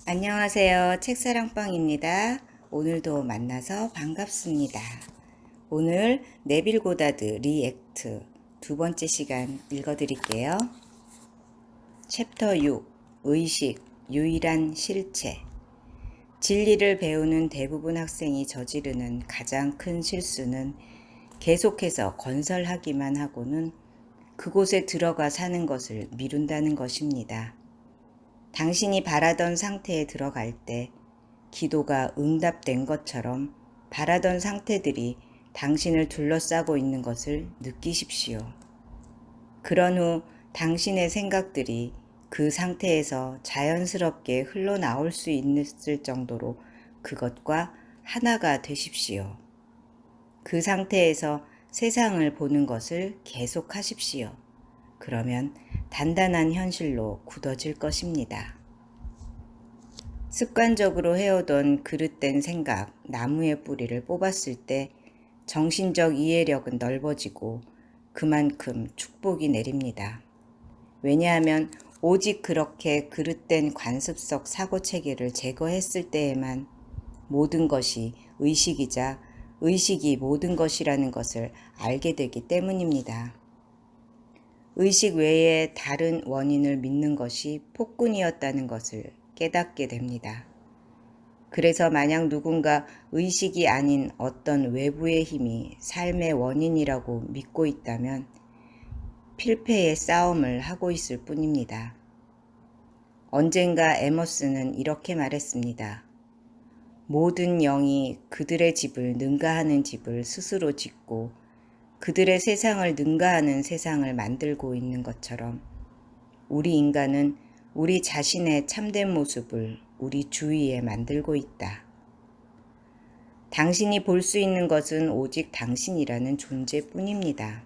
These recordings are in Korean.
안녕하세요. 책사랑방입니다. 오늘도 만나서 반갑습니다. 오늘 네빌 고다드 리액트 두 번째 시간 읽어드릴게요. 챕터 6 의식 유일한 실체. 진리를 배우는 대부분 학생이 저지르는 가장 큰 실수는 계속해서 건설하기만 하고는 그곳에 들어가 사는 것을 미룬다는 것입니다. 당신이 바라던 상태에 들어갈 때 기도가 응답된 것처럼 바라던 상태들이 당신을 둘러싸고 있는 것을 느끼십시오. 그런 후 당신의 생각들이 그 상태에서 자연스럽게 흘러나올 수 있을 정도로 그것과 하나가 되십시오. 그 상태에서 세상을 보는 것을 계속하십시오. 그러면 단단한 현실로 굳어질 것입니다. 습관적으로 해오던 그릇된 생각, 나무의 뿌리를 뽑았을 때 정신적 이해력은 넓어지고 그만큼 축복이 내립니다. 왜냐하면 오직 그렇게 그릇된 관습적 사고체계를 제거했을 때에만 모든 것이 의식이자 의식이 모든 것이라는 것을 알게 되기 때문입니다. 의식 외에 다른 원인을 믿는 것이 폭군이었다는 것을 깨닫게 됩니다. 그래서 만약 누군가 의식이 아닌 어떤 외부의 힘이 삶의 원인이라고 믿고 있다면 필패의 싸움을 하고 있을 뿐입니다. 언젠가 에머스는 이렇게 말했습니다. 모든 영이 그들의 집을 능가하는 집을 스스로 짓고 그들의 세상을 능가하는 세상을 만들고 있는 것처럼 우리 인간은 우리 자신의 참된 모습을 우리 주위에 만들고 있다. 당신이 볼 수 있는 것은 오직 당신이라는 존재뿐입니다.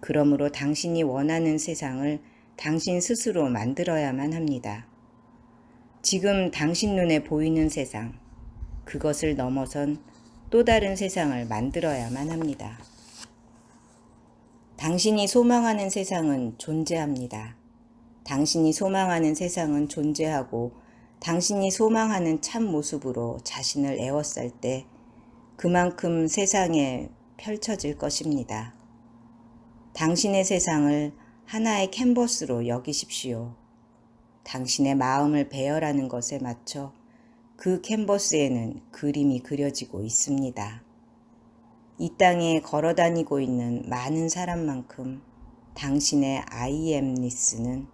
그러므로 당신이 원하는 세상을 당신 스스로 만들어야만 합니다. 지금 당신 눈에 보이는 세상, 그것을 넘어선 또 다른 세상을 만들어야만 합니다. 당신이 소망하는 세상은 존재합니다. 당신이 소망하는 세상은 존재하고 당신이 소망하는 참 모습으로 자신을 에워쌀 때 그만큼 세상에 펼쳐질 것입니다. 당신의 세상을 하나의 캔버스로 여기십시오. 당신의 마음을 배열하는 것에 맞춰 그 캔버스에는 그림이 그려지고 있습니다. 이 땅에 걸어다니고 있는 많은 사람만큼 당신의 IM니스는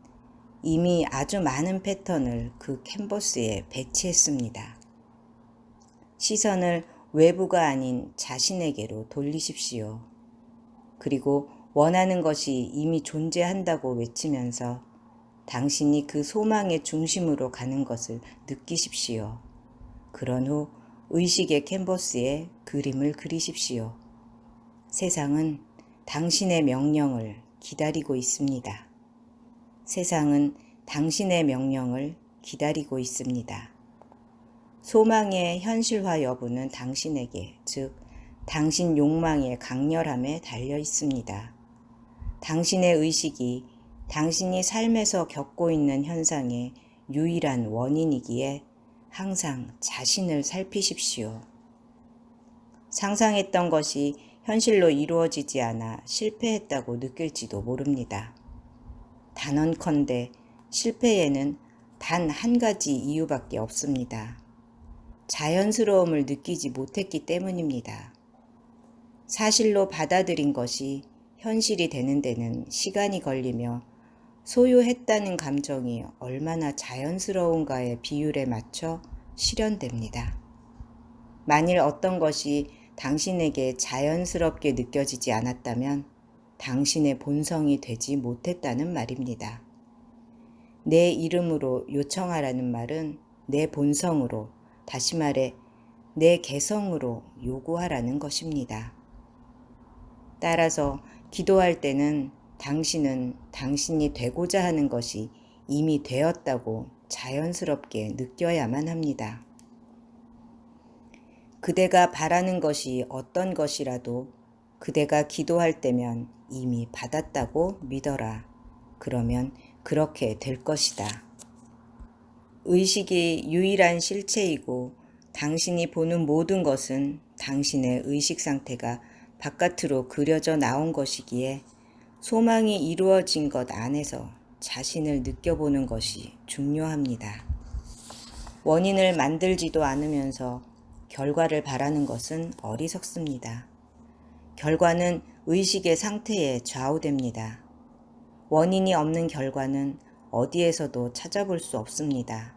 이미 아주 많은 패턴을 그 캔버스에 배치했습니다. 시선을 외부가 아닌 자신에게로 돌리십시오. 그리고 원하는 것이 이미 존재한다고 외치면서 당신이 그 소망의 중심으로 가는 것을 느끼십시오. 그런 후 의식의 캔버스에 그림을 그리십시오. 세상은 당신의 명령을 기다리고 있습니다. 세상은 당신의 명령을 기다리고 있습니다. 소망의 현실화 여부는 당신에게, 즉 당신 욕망의 강렬함에 달려 있습니다. 당신의 의식이 당신이 삶에서 겪고 있는 현상의 유일한 원인이기에 항상 자신을 살피십시오. 상상했던 것이 현실로 이루어지지 않아 실패했다고 느낄지도 모릅니다. 단언컨대 실패에는 단 한 가지 이유밖에 없습니다. 자연스러움을 느끼지 못했기 때문입니다. 사실로 받아들인 것이 현실이 되는 데는 시간이 걸리며 소유했다는 감정이 얼마나 자연스러운가의 비율에 맞춰 실현됩니다. 만일 어떤 것이 당신에게 자연스럽게 느껴지지 않았다면 당신의 본성이 되지 못했다는 말입니다. 내 이름으로 요청하라는 말은 내 본성으로, 다시 말해 내 개성으로 요구하라는 것입니다. 따라서 기도할 때는 당신은 당신이 되고자 하는 것이 이미 되었다고 자연스럽게 느껴야만 합니다. 그대가 바라는 것이 어떤 것이라도 그대가 기도할 때면 이미 받았다고 믿어라. 그러면 그렇게 될 것이다. 의식이 유일한 실체이고 당신이 보는 모든 것은 당신의 의식 상태가 바깥으로 그려져 나온 것이기에 소망이 이루어진 것 안에서 자신을 느껴보는 것이 중요합니다. 원인을 만들지도 않으면서 결과를 바라는 것은 어리석습니다. 결과는 의식의 상태에 좌우됩니다. 원인이 없는 결과는 어디에서도 찾아볼 수 없습니다.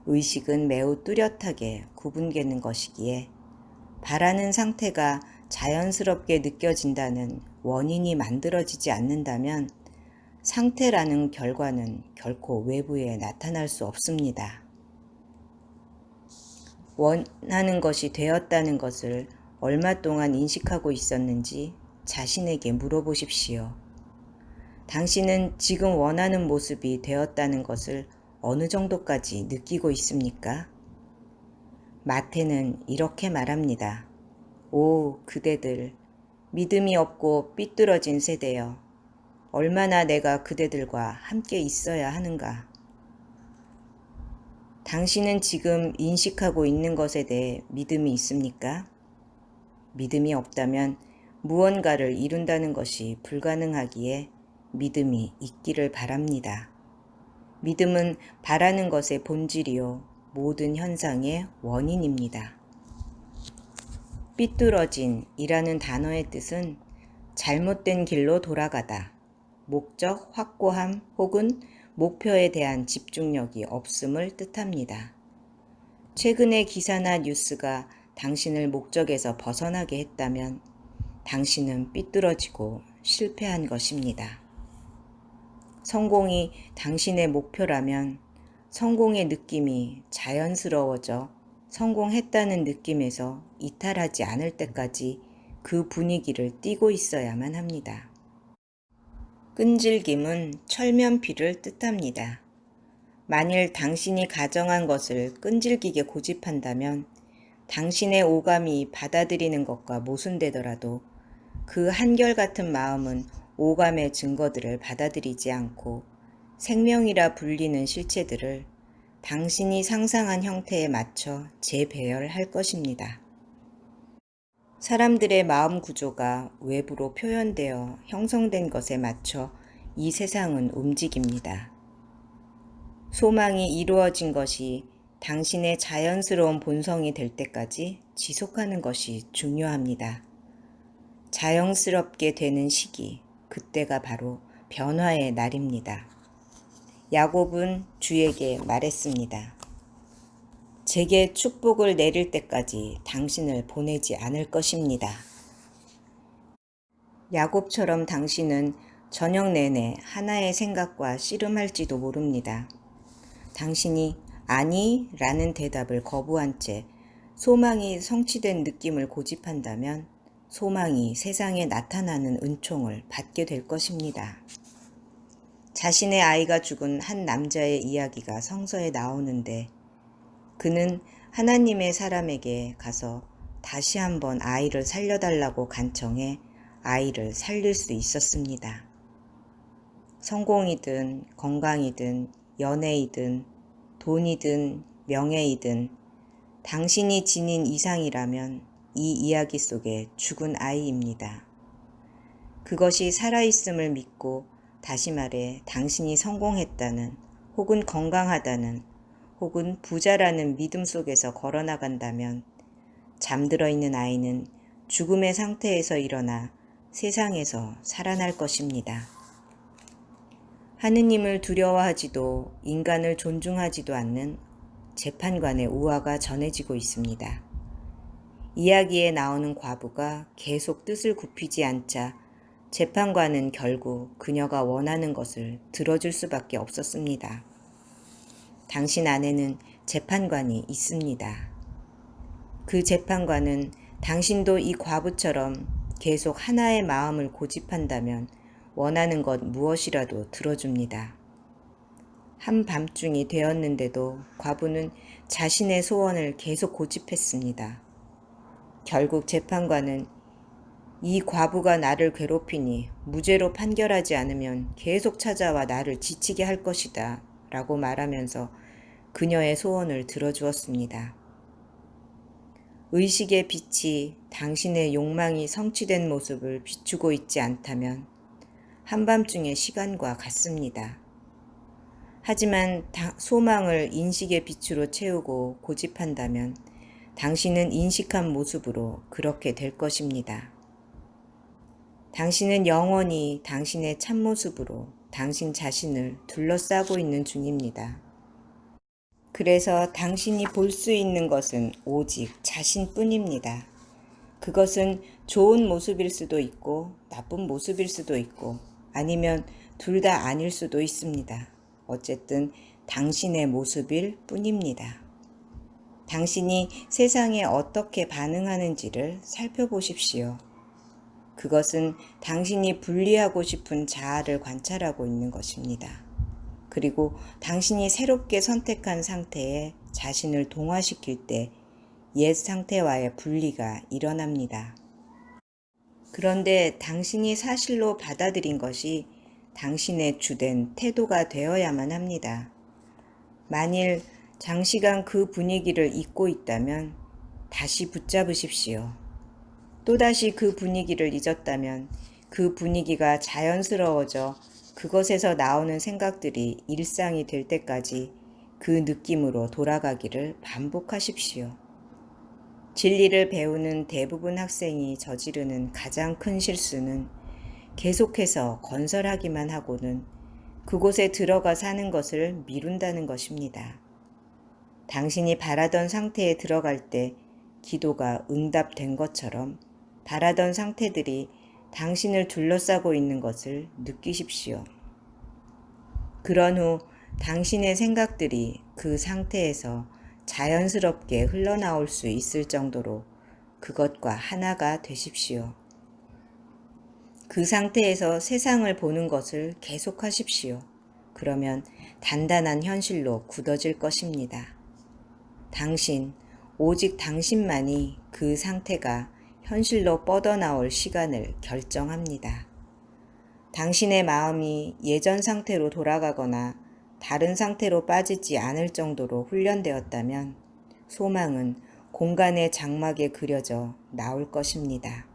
의식은 매우 뚜렷하게 구분되는 것이기에 바라는 상태가 자연스럽게 느껴진다는 원인이 만들어지지 않는다면 상태라는 결과는 결코 외부에 나타날 수 없습니다. 원하는 것이 되었다는 것을 얼마 동안 인식하고 있었는지 자신에게 물어보십시오. 당신은 지금 원하는 모습이 되었다는 것을 어느 정도까지 느끼고 있습니까? 마태는 이렇게 말합니다. 오, 그대들, 믿음이 없고 삐뚤어진 세대여, 얼마나 내가 그대들과 함께 있어야 하는가. 당신은 지금 인식하고 있는 것에 대해 믿음이 있습니까? 믿음이 없다면 무언가를 이룬다는 것이 불가능하기에 믿음이 있기를 바랍니다. 믿음은 바라는 것의 본질이요 모든 현상의 원인입니다. 삐뚤어진 이라는 단어의 뜻은 잘못된 길로 돌아가다, 목적 확고함 혹은 목표에 대한 집중력이 없음을 뜻합니다. 최근의 기사나 뉴스가 당신을 목적에서 벗어나게 했다면 당신은 삐뚤어지고 실패한 것입니다. 성공이 당신의 목표라면 성공의 느낌이 자연스러워져 성공했다는 느낌에서 이탈하지 않을 때까지 그 분위기를 띠고 있어야만 합니다. 끈질김은 철면피를 뜻합니다. 만일 당신이 가정한 것을 끈질기게 고집한다면 당신의 오감이 받아들이는 것과 모순되더라도 그 한결같은 마음은 오감의 증거들을 받아들이지 않고 생명이라 불리는 실체들을 당신이 상상한 형태에 맞춰 재배열할 것입니다. 사람들의 마음 구조가 외부로 표현되어 형성된 것에 맞춰 이 세상은 움직입니다. 소망이 이루어진 것이 당신의 자연스러운 본성이 될 때까지 지속하는 것이 중요합니다. 자연스럽게 되는 시기, 그때가 바로 변화의 날입니다. 야곱은 주에게 말했습니다. 제게 축복을 내릴 때까지 당신을 보내지 않을 것입니다. 야곱처럼 당신은 저녁 내내 하나의 생각과 씨름할지도 모릅니다. 당신이 아니 라는 대답을 거부한 채 소망이 성취된 느낌을 고집한다면 소망이 세상에 나타나는 은총을 받게 될 것입니다. 자신의 아이가 죽은 한 남자의 이야기가 성서에 나오는데 그는 하나님의 사람에게 가서 다시 한번 아이를 살려달라고 간청해 아이를 살릴 수 있었습니다. 성공이든 건강이든 연애이든 돈이든 명예이든 당신이 지닌 이상이라면 이 이야기 속에 죽은 아이입니다. 그것이 살아있음을 믿고 다시 말해 당신이 성공했다는 혹은 건강하다는 혹은 부자라는 믿음 속에서 걸어나간다면 잠들어 있는 아이는 죽음의 상태에서 일어나 세상에서 살아날 것입니다. 하느님을 두려워하지도 인간을 존중하지도 않는 재판관의 우화가 전해지고 있습니다. 이야기에 나오는 과부가 계속 뜻을 굽히지 않자 재판관은 결국 그녀가 원하는 것을 들어줄 수밖에 없었습니다. 당신 안에는 재판관이 있습니다. 그 재판관은 당신도 이 과부처럼 계속 하나의 마음을 고집한다면 원하는 것 무엇이라도 들어줍니다. 한밤중이 되었는데도 과부는 자신의 소원을 계속 고집했습니다. 결국 재판관은 이 과부가 나를 괴롭히니 무죄로 판결하지 않으면 계속 찾아와 나를 지치게 할 것이다 라고 말하면서 그녀의 소원을 들어주었습니다. 의식의 빛이 당신의 욕망이 성취된 모습을 비추고 있지 않다면 한밤중의 시간과 같습니다. 하지만 소망을 인식의 빛으로 채우고 고집한다면 당신은 인식한 모습으로 그렇게 될 것입니다. 당신은 영원히 당신의 참모습으로 당신 자신을 둘러싸고 있는 중입니다. 그래서 당신이 볼 수 있는 것은 오직 자신뿐입니다. 그것은 좋은 모습일 수도 있고 나쁜 모습일 수도 있고 아니면 둘 다 아닐 수도 있습니다. 어쨌든 당신의 모습일 뿐입니다. 당신이 세상에 어떻게 반응하는지를 살펴보십시오. 그것은 당신이 분리하고 싶은 자아를 관찰하고 있는 것입니다. 그리고 당신이 새롭게 선택한 상태에 자신을 동화시킬 때 옛 상태와의 분리가 일어납니다. 그런데 당신이 사실로 받아들인 것이 당신의 주된 태도가 되어야만 합니다. 만일 장시간 그 분위기를 잊고 있다면 다시 붙잡으십시오. 또다시 그 분위기를 잊었다면 그 분위기가 자연스러워져 그것에서 나오는 생각들이 일상이 될 때까지 그 느낌으로 돌아가기를 반복하십시오. 진리를 배우는 대부분 학생이 저지르는 가장 큰 실수는 계속해서 건설하기만 하고는 그곳에 들어가 사는 것을 미룬다는 것입니다. 당신이 바라던 상태에 들어갈 때 기도가 응답된 것처럼 바라던 상태들이 당신을 둘러싸고 있는 것을 느끼십시오. 그런 후 당신의 생각들이 그 상태에서 자연스럽게 흘러나올 수 있을 정도로 그것과 하나가 되십시오. 그 상태에서 세상을 보는 것을 계속하십시오. 그러면 단단한 현실로 굳어질 것입니다. 당신, 오직 당신만이 그 상태가 현실로 뻗어나올 시간을 결정합니다. 당신의 마음이 예전 상태로 돌아가거나 다른 상태로 빠지지 않을 정도로 훈련되었다면 소망은 공간의 장막에 그려져 나올 것입니다.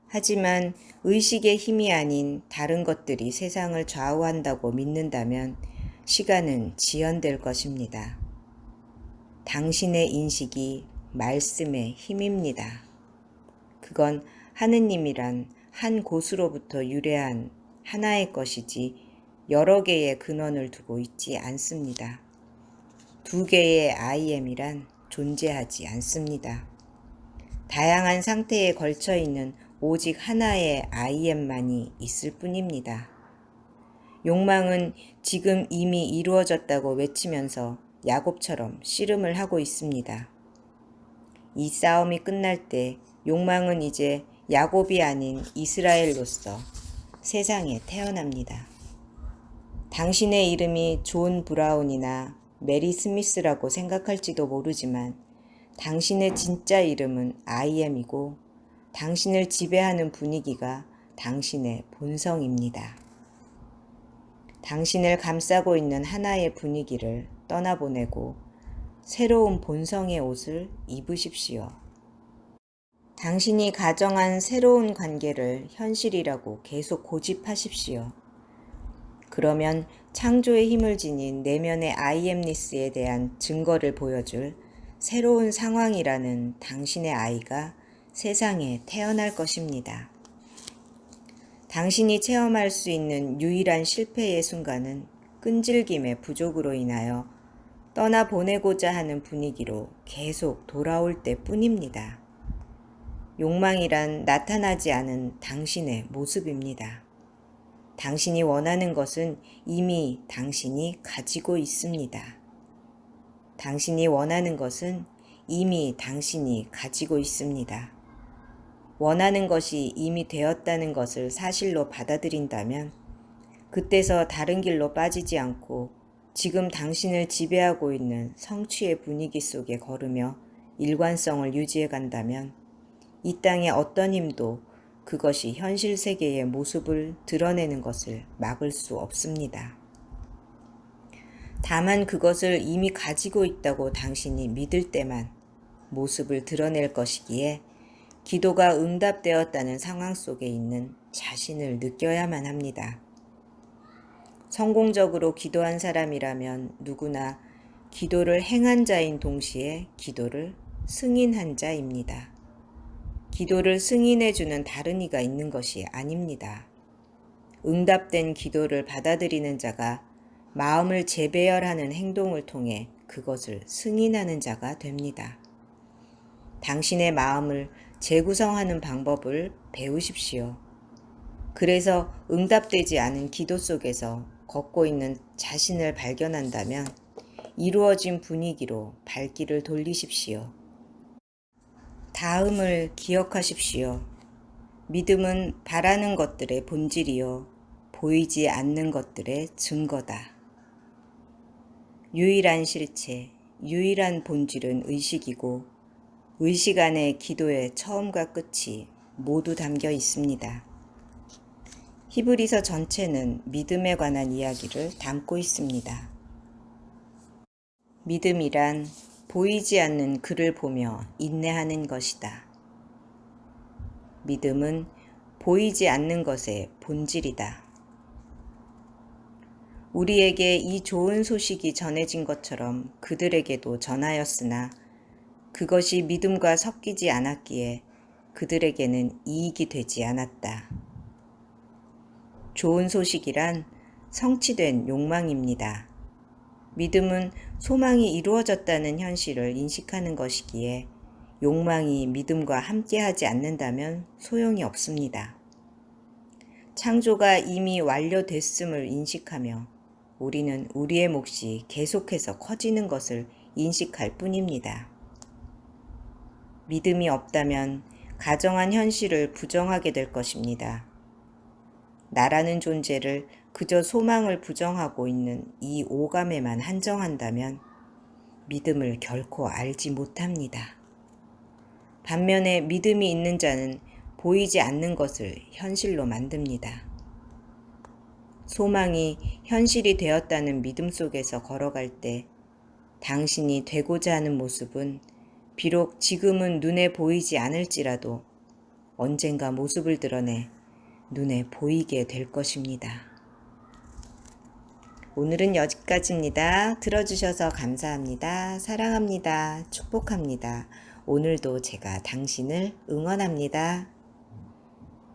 하지만 의식의 힘이 아닌 다른 것들이 세상을 좌우한다고 믿는다면 시간은 지연될 것입니다. 당신의 인식이 말씀의 힘입니다. 그건 하느님이란 한 곳으로부터 유래한 하나의 것이지 여러 개의 근원을 두고 있지 않습니다. 두 개의 IM이란 존재하지 않습니다. 다양한 상태에 걸쳐 있는 오직 하나의 IM만이 있을 뿐입니다. 욕망은 지금 이미 이루어졌다고 외치면서 야곱처럼 씨름을 하고 있습니다. 이 싸움이 끝날 때 욕망은 이제 야곱이 아닌 이스라엘로서 세상에 태어납니다. 당신의 이름이 존 브라운이나 메리 스미스라고 생각할지도 모르지만 당신의 진짜 이름은 IM이고 당신을 지배하는 분위기가 당신의 본성입니다. 당신을 감싸고 있는 하나의 분위기를 떠나보내고 새로운 본성의 옷을 입으십시오. 당신이 가정한 새로운 관계를 현실이라고 계속 고집하십시오. 그러면 창조의 힘을 지닌 내면의 IM니스에 대한 증거를 보여줄 새로운 상황이라는 당신의 아이가 세상에 태어날 것입니다. 당신이 체험할 수 있는 유일한 실패의 순간은 끈질김의 부족으로 인하여 떠나보내고자 하는 분위기로 계속 돌아올 때뿐입니다. 욕망이란 나타나지 않은 당신의 모습입니다. 당신이 원하는 것은 이미 당신이 가지고 있습니다. 당신이 원하는 것은 이미 당신이 가지고 있습니다. 원하는 것이 이미 되었다는 것을 사실로 받아들인다면 그때서 다른 길로 빠지지 않고 지금 당신을 지배하고 있는 성취의 분위기 속에 걸으며 일관성을 유지해 간다면 이 땅의 어떤 힘도 그것이 현실 세계의 모습을 드러내는 것을 막을 수 없습니다. 다만 그것을 이미 가지고 있다고 당신이 믿을 때만 모습을 드러낼 것이기에 기도가 응답되었다는 상황 속에 있는 자신을 느껴야만 합니다. 성공적으로 기도한 사람이라면 누구나 기도를 행한 자인 동시에 기도를 승인한 자입니다. 기도를 승인해주는 다른 이가 있는 것이 아닙니다. 응답된 기도를 받아들이는 자가 마음을 재배열하는 행동을 통해 그것을 승인하는 자가 됩니다. 당신의 마음을 재구성하는 방법을 배우십시오. 그래서 응답되지 않은 기도 속에서 걷고 있는 자신을 발견한다면 이루어진 분위기로 발길을 돌리십시오. 다음을 기억하십시오. 믿음은 바라는 것들의 본질이요, 보이지 않는 것들의 증거다. 유일한 실체, 유일한 본질은 의식이고 의식 안에 기도의 처음과 끝이 모두 담겨 있습니다. 히브리서 전체는 믿음에 관한 이야기를 담고 있습니다. 믿음이란 보이지 않는 그를 보며 인내하는 것이다. 믿음은 보이지 않는 것의 본질이다. 우리에게 이 좋은 소식이 전해진 것처럼 그들에게도 전하였으나 그것이 믿음과 섞이지 않았기에 그들에게는 이익이 되지 않았다. 좋은 소식이란 성취된 욕망입니다. 믿음은 소망이 이루어졌다는 현실을 인식하는 것이기에 욕망이 믿음과 함께하지 않는다면 소용이 없습니다. 창조가 이미 완료됐음을 인식하며 우리는 우리의 몫이 계속해서 커지는 것을 인식할 뿐입니다. 믿음이 없다면 가정한 현실을 부정하게 될 것입니다. 나라는 존재를 그저 소망을 부정하고 있는 이 오감에만 한정한다면 믿음을 결코 알지 못합니다. 반면에 믿음이 있는 자는 보이지 않는 것을 현실로 만듭니다. 소망이 현실이 되었다는 믿음 속에서 걸어갈 때 당신이 되고자 하는 모습은 비록 지금은 눈에 보이지 않을지라도 언젠가 모습을 드러내 눈에 보이게 될 것입니다. 오늘은 여기까지입니다. 들어주셔서 감사합니다. 사랑합니다. 축복합니다. 오늘도 제가 당신을 응원합니다.